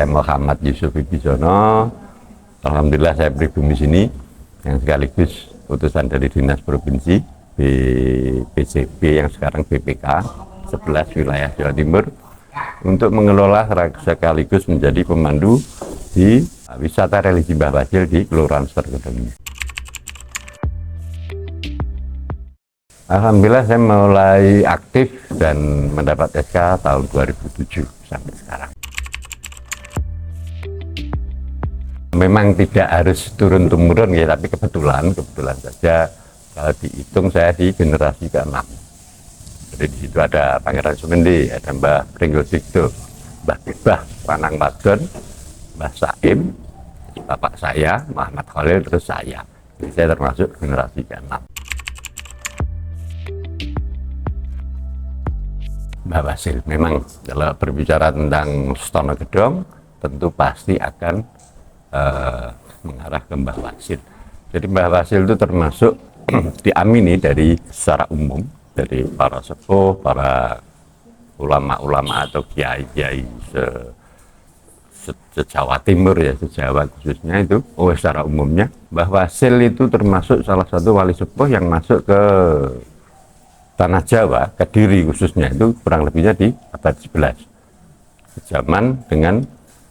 saya Muhammad Yusuf Wibisono. Alhamdulillah saya pribumi sini yang sekaligus utusan dari Dinas Provinsi BPCB yang sekarang BPK 11 wilayah Jawa Timur untuk mengelola sekaligus menjadi pemandu di wisata religi Mbah Wasil di Kelurahan Sergedeng. Alhamdulillah saya mulai aktif dan mendapat SK tahun 2007 sampai sekarang. Memang tidak harus turun-temurun ya, tapi kebetulan saja kalau dihitung saya di generasi ke-6. Jadi di situ ada Pangeran Sumende, ada Mbah Pringgul Digdo, Mbah Bibah, Panang Wadon, Mbah Saim, bapak saya, Muhammad Khalil, terus saya. Jadi saya termasuk generasi ke-6. Mbah Wasil, memang kalau berbicara tentang Stono Gedong, tentu pasti akan mengarah ke Mbah Wasil. Jadi Mbah Wasil itu termasuk diamini dari secara umum dari para sepuh, para ulama-ulama atau kiai-kiai se-Jawa Timur ya, se-Jawa khususnya itu, secara umumnya Mbah Wasil itu termasuk salah satu wali sepuh yang masuk ke Tanah Jawa, Kediri khususnya, itu kurang lebihnya di abad 11 zaman dengan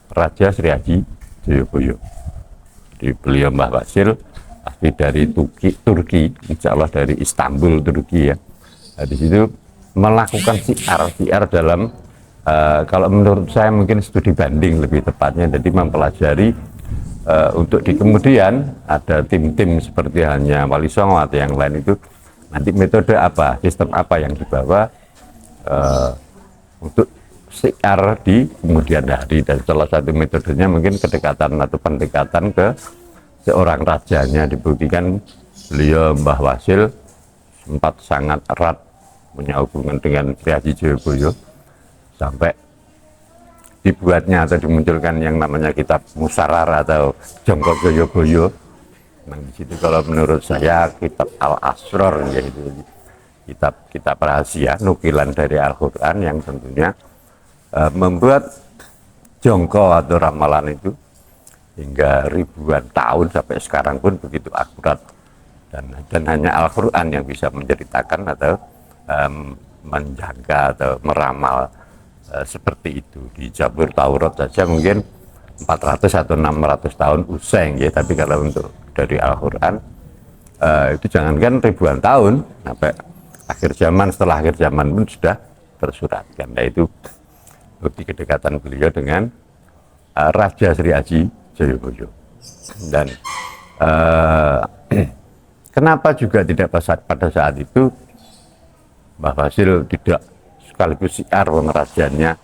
Raja Sri Haji Joyoboyo. Jadi beliau Mbah Wasil asli dari Turki, insya Allah dari Istanbul, Turki ya. Nah, di situ melakukan siar dalam kalau menurut saya mungkin studi banding lebih tepatnya, jadi mempelajari untuk di kemudian ada tim-tim seperti hanya Wali Songo atau yang lain itu nanti metode apa, sistem apa yang dibawa untuk siar di kemudian hari, dan salah satu metodenya mungkin kedekatan atau pendekatan ke seorang rajanya. Dibuktikan beliau Mbah Wasil sempat sangat erat punya hubungan dengan Sri Haji Joyoboyo sampai dibuatnya atau dimunculkan yang namanya kitab Musarar atau Jongko Joyoboyo. Nah, di situ kalau menurut saya kitab Al-Asror, yaitu kitab rahasia nukilan dari Al-Quran yang tentunya membuat jongko atau ramalan itu hingga ribuan tahun sampai sekarang pun begitu akurat, dan hanya Al-Quran yang bisa menceritakan atau menjaga atau meramal seperti itu. Di Zabur Taurat saja mungkin 400 atau 600 tahun usai ya, tapi kalau untuk dari Al-Quran itu jangankan ribuan tahun, sampai akhir zaman, setelah akhir zaman pun sudah tersuratkan. Nah, itu bukti kedekatan beliau dengan Raja Sri Haji Joyoboyo. Dan kenapa juga tidak pada saat itu Mbah Wasil tidak sekaligus siar pengerajanya?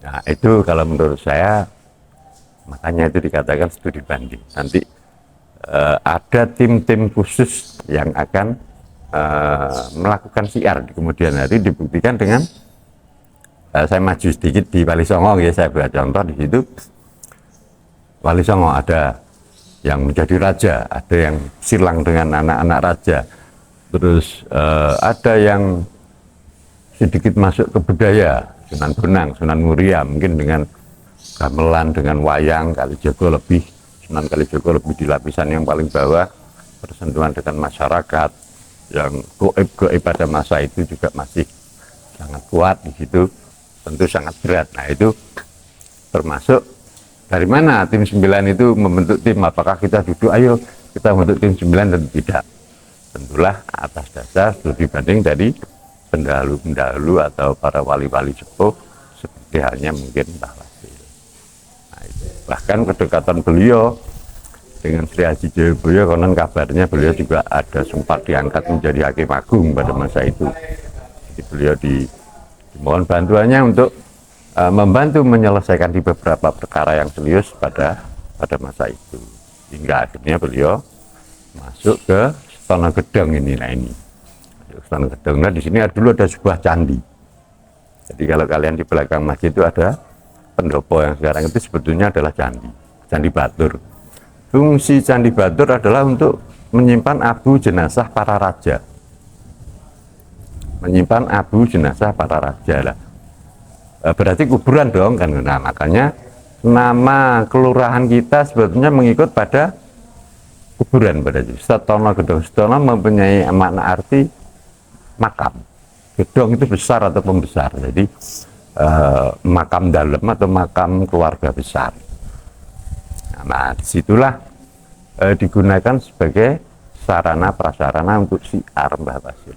Nah, itu kalau menurut saya, makanya itu dikatakan studi banding. Nanti ada tim-tim khusus yang akan melakukan siar di kemudian hari. Dibuktikan dengan saya maju sedikit di Wali Songo ya, saya buat contoh di situ. Wali Songo ada yang menjadi raja, ada yang silang dengan anak-anak raja, terus ada yang sedikit masuk ke budaya, Sunan Bonang, Sunan Muria mungkin dengan gamelan, dengan wayang. Kalijogo lebih, Sunan Kalijogo lebih di lapisan yang paling bawah, bersentuhan dengan masyarakat yang goib pada masa itu juga masih sangat kuat di situ, tentu sangat berat. Nah, itu termasuk dari mana tim 9 itu membentuk tim, apakah kita duduk ayo kita membentuk tim 9, dan tidak. Tentulah atas dasar studi banding dari pendahulu-pendahulu atau para wali-wali sepuh seperti halnya mungkin Mbah Wasil. Nah, itu. Bahkan kedekatan beliau dengan Sri Haji Joyoboyo, konon kabarnya beliau juga ada sempat diangkat menjadi Hakim Agung pada masa itu. Jadi beliau dimohon bantuannya untuk membantu menyelesaikan di beberapa perkara yang serius pada masa itu, hingga akhirnya beliau masuk ke Stono Gedong ini. Nah, ini Stono Gedong. Nah, di sini dulu ada sebuah candi. Jadi kalau kalian di belakang masjid itu ada pendopo yang sekarang itu sebetulnya adalah candi Batur. Fungsi Candi Batur adalah untuk menyimpan abu jenazah para raja. Menyimpan abu jenazah para raja lah. Berarti kuburan dong kan. Nah, makanya nama kelurahan kita sebetulnya mengikut pada kuburan pada Setono. Gedong Setono mempunyai makna arti makam. Gedong itu besar atau pembesar, jadi makam dalam atau makam keluarga besar. Nah, disitulah digunakan sebagai sarana prasarana untuk siar Mbah Wasil.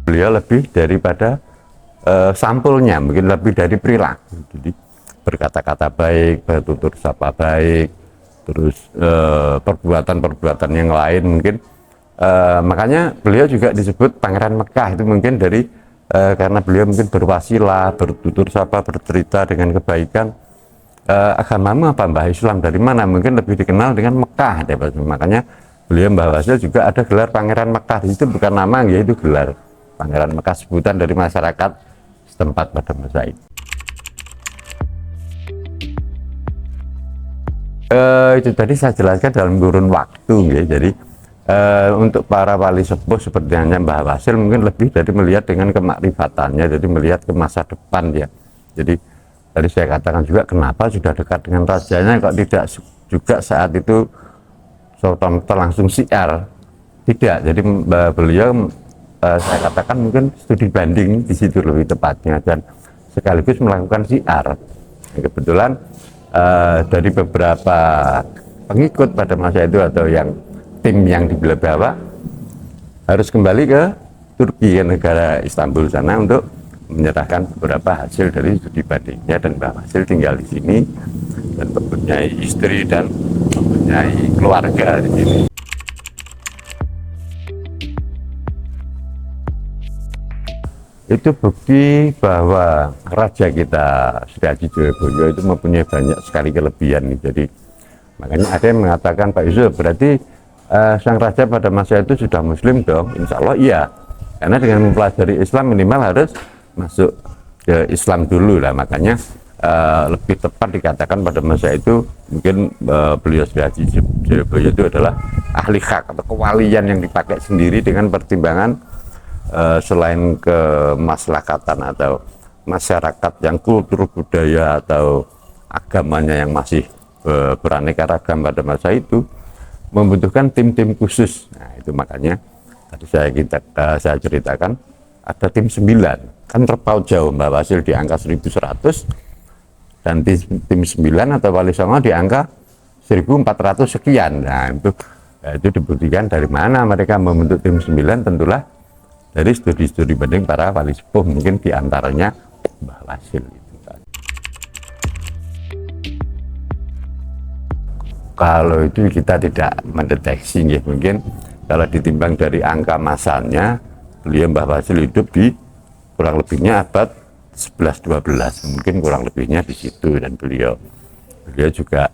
Beliau lebih daripada sampulnya, mungkin lebih dari perilaku. Jadi berkata-kata baik, bertutur sapa baik, terus perbuatan-perbuatan yang lain mungkin. Makanya beliau juga disebut Pangeran Mekah, itu mungkin dari karena beliau mungkin berwasilah, bertutur sapa, bercerita dengan kebaikan. Agamamu apa Mbah? Islam dari mana? Mungkin lebih dikenal dengan Mekah. Makanya beliau Mbah Wasil juga ada gelar Pangeran Mekah. Itu bukan nama, ya itu gelar Pangeran Mekah, sebutan dari masyarakat setempat pada masa itu. Itu tadi saya jelaskan dalam kurun waktu, ya. Jadi untuk para wali sepuh seperti Mbah Wasil mungkin lebih dari melihat dengan kemakrifatannya, jadi melihat ke masa depan, ya. Jadi tadi saya katakan juga kenapa sudah dekat dengan rajanya kok tidak juga saat itu Sultan langsung siar, tidak. Jadi beliau saya katakan mungkin studi banding di situ lebih tepatnya, dan sekaligus melakukan siar. Kebetulan dari beberapa pengikut pada masa itu atau yang tim yang dibawa harus kembali ke Turki, ke negara Istanbul sana, untuk menyerahkan beberapa hasil dari studi bandingnya, dan Mbah Wasil tinggal di sini dan mempunyai istri dan mempunyai keluarga di sini. Itu bukti bahwa raja kita Sri Haji Joyoboyo itu mempunyai banyak sekali kelebihan. Jadi makanya ada yang mengatakan, Pak Yusuf, berarti sang raja pada masa itu sudah muslim dong? Insya Allah iya, karena dengan mempelajari Islam minimal harus masuk ke Islam dulu lah. Makanya lebih tepat dikatakan pada masa itu mungkin beliau Sri Haji Joyoboyo itu adalah ahli hak atau kewalian yang dipakai sendiri dengan pertimbangan selain kemaslahatan atau masyarakat yang kultur budaya atau agamanya yang masih beraneka ragam pada masa itu membutuhkan tim-tim khusus. Nah itu makanya tadi saya ceritakan ada tim 9, kan terpaut jauh Mbah Wasil di angka 1100 dan tim 9 atau Wali Songo di angka 1400 sekian. Nah itu dibuktikan dari mana mereka membentuk tim 9, tentulah dari studi-studi banding para wali sepuh, mungkin diantaranya Mbah Wasil itu. Kalau itu kita tidak mendeteksi, ya. Mungkin kalau ditimbang dari angka masalnya, beliau Mbah Wasil hidup di kurang lebihnya abad 11-12, mungkin kurang lebihnya di situ, dan beliau juga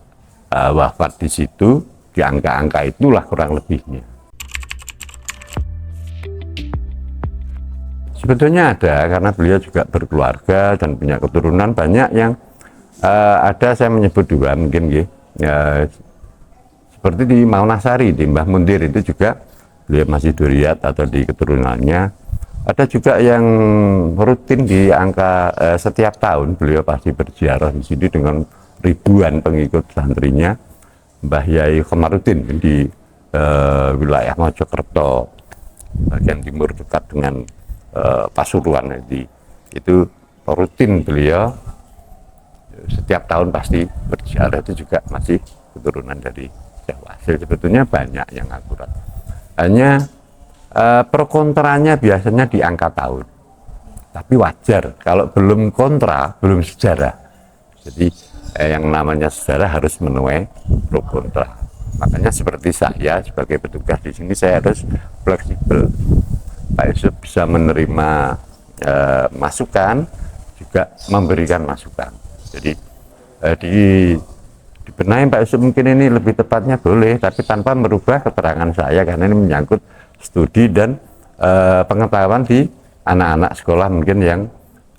wafat di situ di angka-angka itulah kurang lebihnya. Sebetulnya ada, karena beliau juga berkeluarga dan punya keturunan banyak yang ada, saya menyebut dua mungkin, ya, seperti di Maunasari, di Mbah Mundir itu juga beliau masih duriat atau di keturunannya. Ada juga yang rutin di angka setiap tahun beliau pasti berziarah di sini dengan ribuan pengikut santrinya, Mbah Yai Komarudin di wilayah Mojokerto bagian timur dekat dengan Pasuruan. Itu rutin beliau setiap tahun pasti berziarah, itu juga masih keturunan dari Syekh Wasil. Sebetulnya banyak yang akurat, hanya pro kontranya biasanya di angka tahun, tapi wajar kalau belum kontra, belum sejarah. Jadi yang namanya sejarah harus menuai pro kontra. Makanya seperti saya sebagai petugas di sini, saya harus fleksibel. Pak Yusuf bisa menerima masukan, juga memberikan masukan. Jadi dibenahi Pak Yusuf mungkin ini lebih tepatnya boleh, tapi tanpa merubah keterangan saya, karena ini menyangkut studi dan pengetahuan di anak-anak sekolah mungkin yang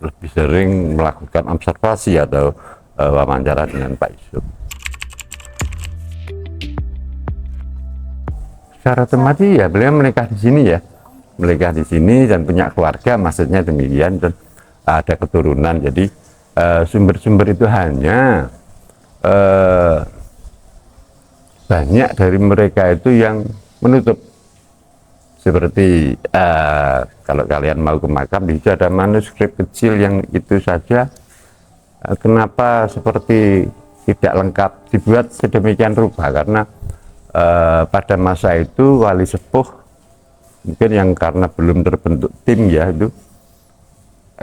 lebih sering melakukan observasi atau wawancara dengan Pak Yusuf. Secara otomatis ya beliau menikah di sini, ya. Menikah di sini dan punya keluarga, maksudnya demikian. Dan ada keturunan. Jadi sumber-sumber itu hanya banyak dari mereka itu yang menutup. Seperti kalau kalian mau ke makam, di situ ada manuskrip kecil yang itu saja kenapa seperti tidak lengkap, dibuat sedemikian rupa karena pada masa itu wali sepuh mungkin yang karena belum terbentuk tim ya,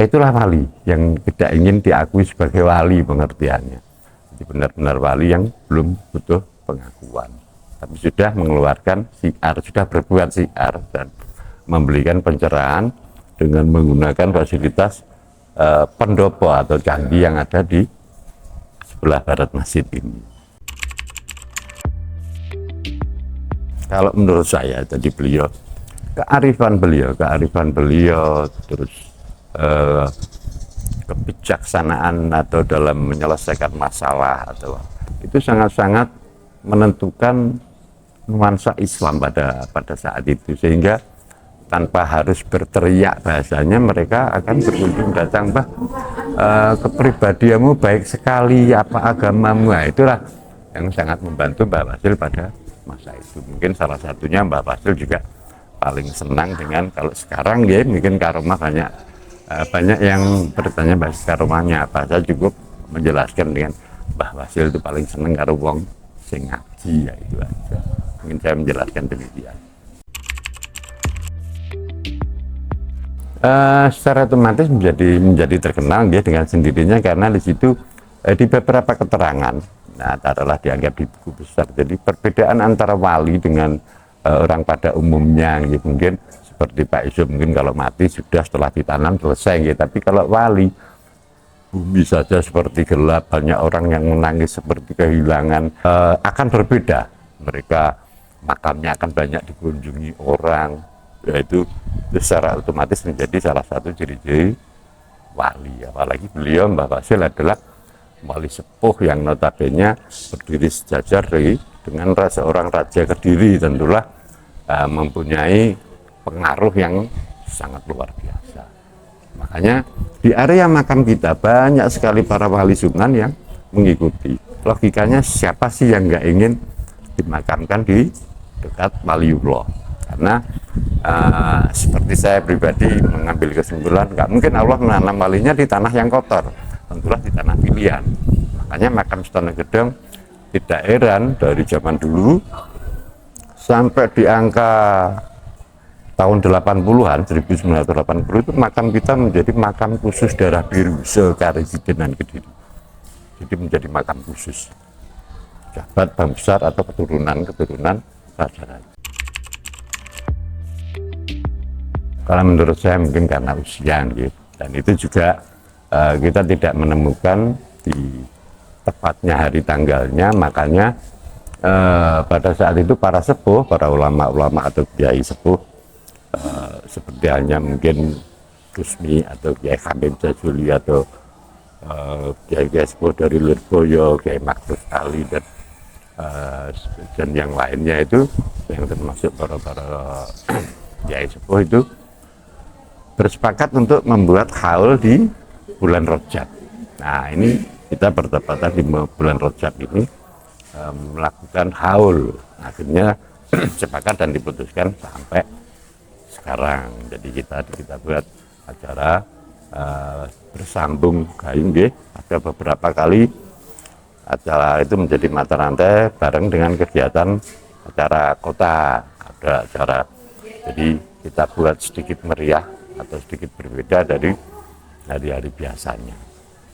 itulah wali yang tidak ingin diakui sebagai wali pengertiannya. Jadi benar-benar wali yang belum butuh pengakuan, tapi sudah mengeluarkan syiar, sudah berbuat syiar dan memberikan pencerahan dengan menggunakan fasilitas pendopo atau candi yang ada di sebelah barat masjid ini. Kalau menurut saya tadi kearifan beliau terus kebijaksanaan atau dalam menyelesaikan masalah atau itu sangat-sangat menentukan nuansa Islam pada saat itu, sehingga tanpa harus berteriak bahasanya mereka akan berkunjung datang, Mbah, kepribadianmu baik sekali, apa agamamu. Nah, itulah yang sangat membantu Mbah Fasil pada masa itu. Mungkin salah satunya Mbah Fasil juga paling senang dengan, kalau sekarang ya mungkin karomah banyak yang bertanya bahas karomahnya apa. Saya cukup menjelaskan dengan Mbah Fasil itu paling senang karo wong sing ngaji, ya itu aja. Mungkin saya menjelaskan demikian. Secara otomatis menjadi terkenal dia dengan sendirinya karena di situ di beberapa keterangan, nah taruhlah dianggap di buku besar, jadi perbedaan antara wali dengan orang pada umumnya gitu. Mungkin seperti Pak Yusuf, mungkin kalau mati sudah setelah ditanam selesai gitu. Tapi kalau wali, bumi saja seperti gelap, banyak orang yang menangis seperti kehilangan, akan berbeda. Mereka makamnya akan banyak dikunjungi orang, yaitu secara otomatis menjadi salah satu ciri-ciri wali. Apalagi beliau Mbah Fasil adalah wali sepuh yang notabene berdiri sejajar dengan seorang raja Kediri, tentulah mempunyai pengaruh yang sangat luar biasa. Makanya di area makam kita banyak sekali para wali sunan yang mengikuti. Logikanya siapa sih yang nggak ingin dimakamkan di dekat waliullah? Karena seperti saya pribadi mengambil kesimpulan, nggak mungkin Allah menanam walinya di tanah yang kotor, tentulah di tanah pilihan. Makanya makam Sutonegedong tidak heran dari zaman dulu sampai di angka tahun 80-an, 1980 itu makam kita menjadi makam khusus darah biru sekaresidenan Kediri. Jadi menjadi makam khusus jabat bangsa atau keturunan raja-raja. Kalau menurut saya mungkin karena usia gitu. Dan itu juga kita tidak menemukan di tepatnya hari tanggalnya, makanya pada saat itu para sepuh, para ulama-ulama atau kiai sepuh seperti hanya mungkin Gusmi atau Kiai Hamim Jajuli atau kiai-kiai sepuh dari Lirboyo, Kiai Makrus Ali dan yang lainnya itu, yang termasuk para kiai sepuh itu bersepakat untuk membuat haul di bulan Rajab. Nah, ini kita bertepatan di bulan Rajab ini melakukan haul. Akhirnya sepakat dan diputuskan sampai sekarang. Jadi kita buat acara bersambung gaing nggih. Ada beberapa kali acara itu menjadi mata rantai bareng dengan kegiatan acara kota. Ada acara, jadi kita buat sedikit meriah atau sedikit berbeda dari hari-hari biasanya.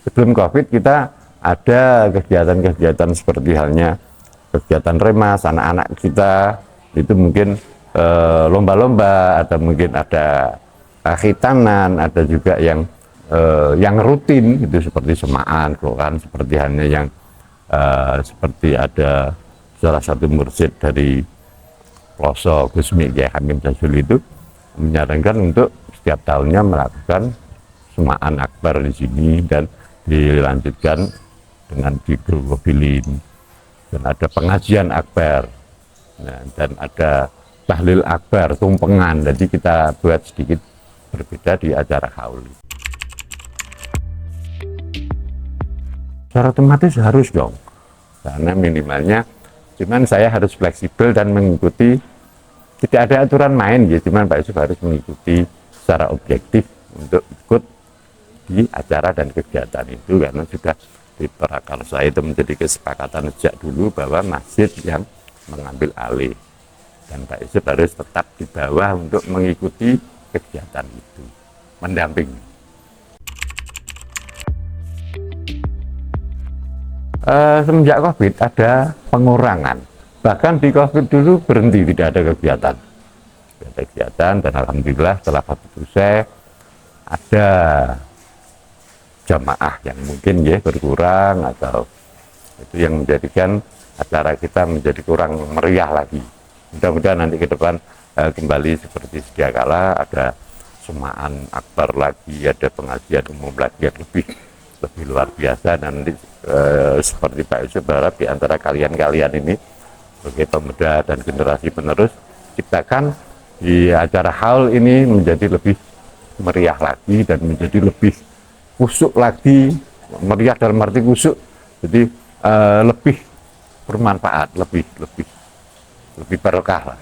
Sebelum Covid kita ada kegiatan-kegiatan seperti halnya kegiatan remas, anak-anak kita itu mungkin lomba-lomba, atau mungkin ada khitanan, ada juga yang rutin itu seperti semaan, kelokan, seperti halnya yang seperti ada salah satu mursyid dari Ploso, Gusmi Kiai Hamim Jajuli itu menyarankan untuk setiap tahunnya melakukan semaan akbar di sini dan dilanjutkan dengan dikrobilin, dan ada pengajian akbar, dan ada tahlil akbar, tumpengan. Jadi kita buat sedikit berbeda di acara haul. secara otomatis harus dong, karena minimalnya cuman saya harus fleksibel dan mengikuti, tidak ada aturan main ya, cuman Pak Yusuf harus mengikuti secara objektif untuk ikut di acara dan kegiatan itu, karena sudah diprakarsa itu menjadi kesepakatan sejak dulu bahwa masjid yang mengambil alih dan Pak Yusuf harus tetap di bawah untuk mengikuti kegiatan itu, mendampingi. Semenjak COVID ada pengurangan, bahkan di COVID dulu berhenti, tidak ada kegiatan, dan alhamdulillah setelah COVID selesai ada jamaah yang mungkin ya berkurang, atau itu yang menjadikan acara kita menjadi kurang meriah lagi. Mudah-mudahan nanti ke depan kembali seperti sedia kala, ada semaan akbar lagi, ada pengajian umum lagi yang lebih luar biasa, dan nanti seperti Pak Yusuf berharap di antara kalian-kalian ini sebagai pemuda dan generasi penerus, ciptakan di acara haul ini menjadi lebih meriah lagi dan menjadi lebih kusuk lagi, meriah dalam arti kusuk, jadi lebih bermanfaat, lebih barokah lah.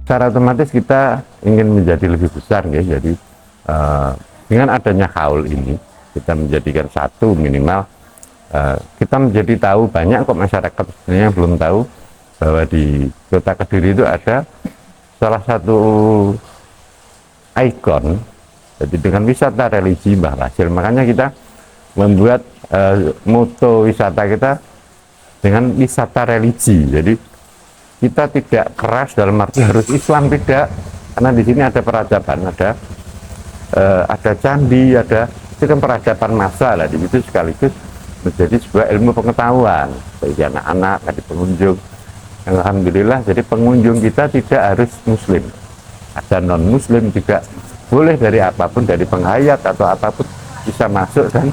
Secara otomatis kita ingin menjadi lebih besar ya, jadi dengan adanya haul ini kita menjadikan satu minimal, kita menjadi tahu, banyak kok masyarakat sebenarnya belum tahu bahwa di Kota Kediri itu ada salah satu ikon, jadi dengan wisata religi Mbah Wasil. Makanya kita membuat moto wisata kita dengan wisata religi, jadi kita tidak keras dalam arti harus Islam, tidak, karena di sini ada peradaban, ada candi, ada itu kan peradaban massa lah di situ, sekaligus menjadi sebuah ilmu pengetahuan bagi anak-anak, bagi pengunjung. Alhamdulillah, jadi pengunjung kita tidak harus muslim, ada non muslim juga boleh, dari apapun, dari penghayat atau apapun bisa masuk dan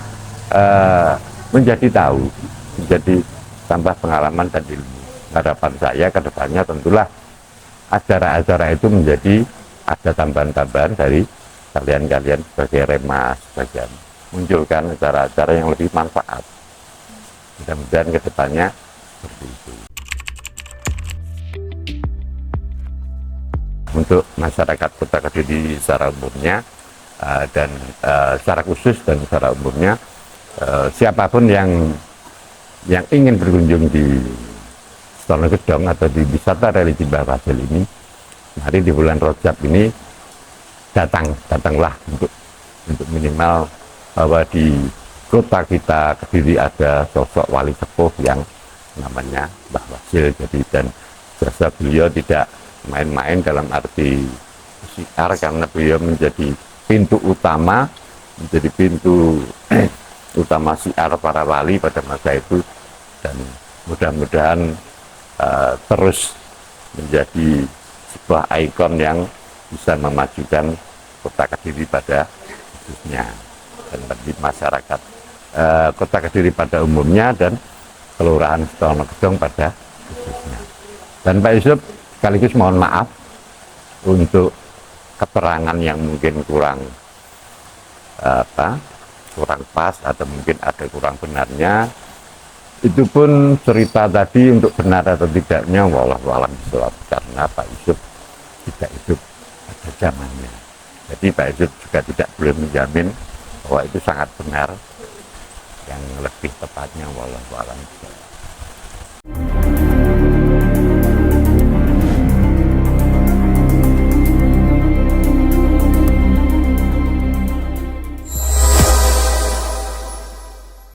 menjadi tahu, menjadi tambah pengalaman dan ilmu. Harapan saya ke depannya tentulah acara-acara itu menjadi ada tambahan-tambahan dari kalian-kalian sebagai remas, bagian munculkan acara-acara yang lebih manfaat. Mudah-mudahan ke depannya seperti itu. Untuk masyarakat Kota Kediri secara umumnya dan secara khusus dan secara umumnya, siapapun yang ingin berkunjung di Stono Gedong atau di wisata religi Mbah Wasil ini, mari di bulan Rajab ini datanglah untuk minimal bahwa di kota kita Kediri ada sosok wali sepuh yang namanya Mbah Wasil. Jadi, dan jasa beliau tidak main-main dalam arti syiar, karena beliau menjadi pintu utama, menjadi pintu utama syiar para wali pada masa itu, dan mudah-mudahan terus menjadi sebuah ikon yang bisa memajukan Kota Kediri pada khususnya, dan bagi masyarakat Kota Kediri pada umumnya, dan Kelurahan Stono Gedong pada khususnya. Dan Pak Yusuf sekaligus mohon maaf untuk keterangan yang mungkin kurang pas, atau mungkin ada kurang benarnya. Itu pun cerita tadi untuk benar atau tidaknya wallahu a'lam bishawab, karena Pak Yusuf tidak hidup pada zamannya. Jadi Pak Yusuf juga tidak boleh menjamin bahwa itu sangat benar, yang lebih tepatnya wallahu a'lam bishawab.